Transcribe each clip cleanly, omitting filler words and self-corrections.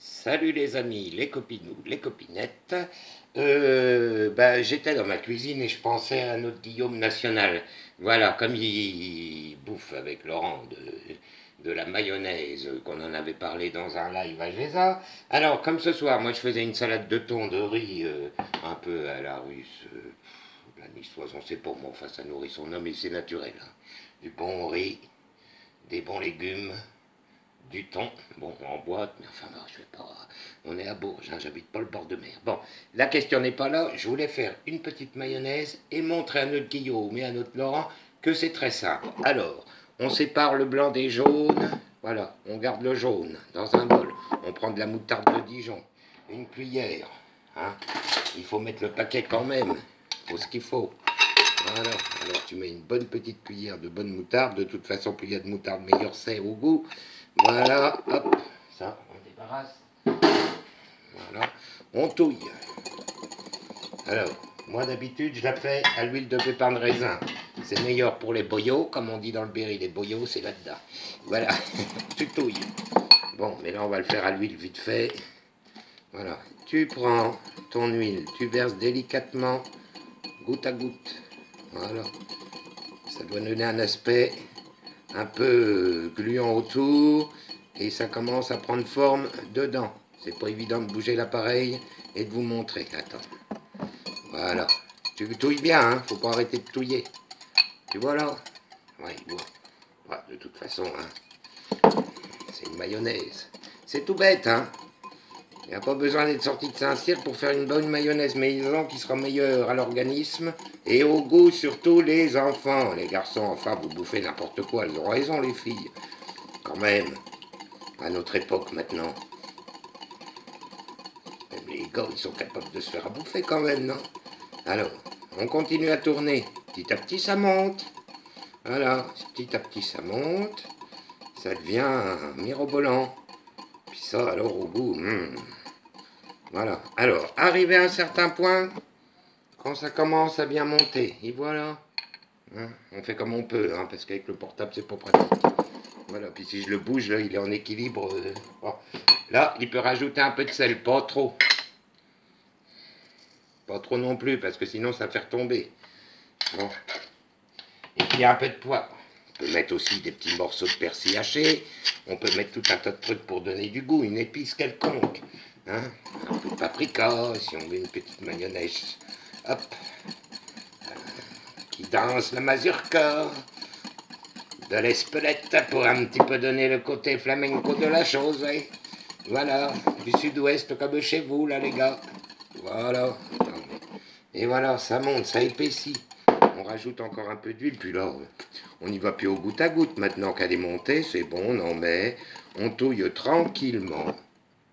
Salut les amis, les copinous, les copinettes. J'étais dans ma cuisine et je pensais à notre Guillaume National. Voilà, comme il bouffe avec Laurent de la mayonnaise, qu'on en avait parlé dans un live à Géza. Alors, comme ce soir, moi je faisais une salade de thon, de riz, un peu à la russe, la niçoise, on sait pas, moi, enfin ça nourrit son homme et c'est naturel, hein. Du bon riz, des bons légumes, du thon, bon, en boîte, mais enfin, non, je vais pas. On est à Bourges, hein, j'habite pas le bord de mer. Bon, la question n'est pas là. Je voulais faire une petite mayonnaise et montrer à notre Guillaume et à notre Laurent que c'est très simple. Alors, on sépare le blanc des jaunes. Voilà, on garde le jaune dans un bol. On prend de la moutarde de Dijon, une cuillère. Hein. Il faut mettre le paquet quand même. Il faut ce qu'il faut. Voilà, alors tu mets une bonne petite cuillère de bonne moutarde. De toute façon, plus il y a de moutarde, meilleur c'est au goût. Voilà, hop, ça, on débarrasse. Voilà, on touille. Alors, moi d'habitude, je la fais à l'huile de pépin de raisin. C'est meilleur pour les boyaux, comme on dit dans le Berry, les boyaux, c'est là-dedans. Voilà, tu touilles. Bon, mais là, on va le faire à l'huile vite fait. Voilà, tu prends ton huile, tu verses délicatement, goutte à goutte. Voilà, ça doit donner un aspect un peu gluant autour et ça commence à prendre forme dedans. C'est pas évident de bouger l'appareil et de vous montrer. Attends. Voilà. Tu touilles bien, hein. Faut pas arrêter de touiller. Tu vois là? Oui, bon. Ouais, de toute façon, hein. C'est une mayonnaise. C'est tout bête, hein. Il n'y a pas besoin d'être sorti de Saint-Cyr pour faire une bonne mayonnaise maison qui sera meilleure à l'organisme et au goût, surtout les enfants. Les garçons, enfin, vous bouffez n'importe quoi. Elles ont raison, les filles. Quand même, à notre époque maintenant. Même les gars, ils sont capables de se faire à bouffer quand même, non? Alors, on continue à tourner. Petit à petit, ça monte. Voilà, petit à petit, ça monte. Ça devient mirobolant. Puis ça, alors, au goût, voilà. Alors, arrivé à un certain point, quand ça commence à bien monter, et voilà. Hein, on fait comme on peut, hein, parce qu'avec le portable, c'est pas pratique. Voilà, puis si je le bouge, là, il est en équilibre. Oh. Là, il peut rajouter un peu de sel, pas trop. Pas trop non plus, parce que sinon, ça va faire tomber. Bon. Et puis, il y a un peu de poivre. On peut mettre aussi des petits morceaux de persil haché. On peut mettre tout un tas de trucs pour donner du goût, une épice quelconque. Hein, un peu de paprika, si on veut une petite mayonnaise. Hop. Qui danse la mazurka. De l'espelette pour un petit peu donner le côté flamenco de la chose. Hein. Voilà, du sud-ouest comme chez vous, là, les gars. Voilà. Et voilà, ça monte, ça épaissit. On rajoute encore un peu d'huile, puis là, on n'y va plus au goutte à goutte. Maintenant qu'elle est montée, c'est bon, on en met. On touille tranquillement.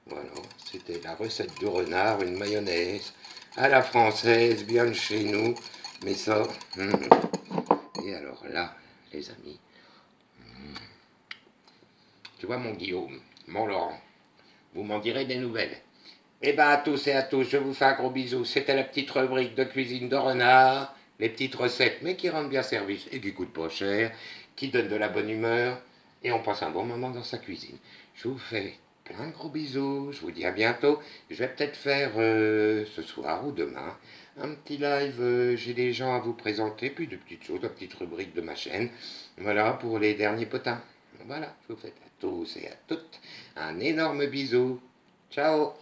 Voilà, c'était la recette de renard, une mayonnaise à la française, bien de chez nous. Mais ça, et alors là, les amis, tu vois mon Guillaume, mon Laurent, vous m'en direz des nouvelles. Eh bien, à tous et à tous, je vous fais un gros bisou. C'était la petite rubrique de cuisine de renard, les petites recettes, mais qui rendent bien service et qui coûtent pas cher, qui donnent de la bonne humeur, et on passe un bon moment dans sa cuisine. Je vous fais plein de gros bisous, je vous dis à bientôt. Je vais peut-être faire ce soir ou demain un petit live, j'ai des gens à vous présenter, puis de petites choses, de petites rubriques de ma chaîne. Voilà, pour les derniers potins. Voilà, je vous fais à tous et à toutes un énorme bisou. Ciao.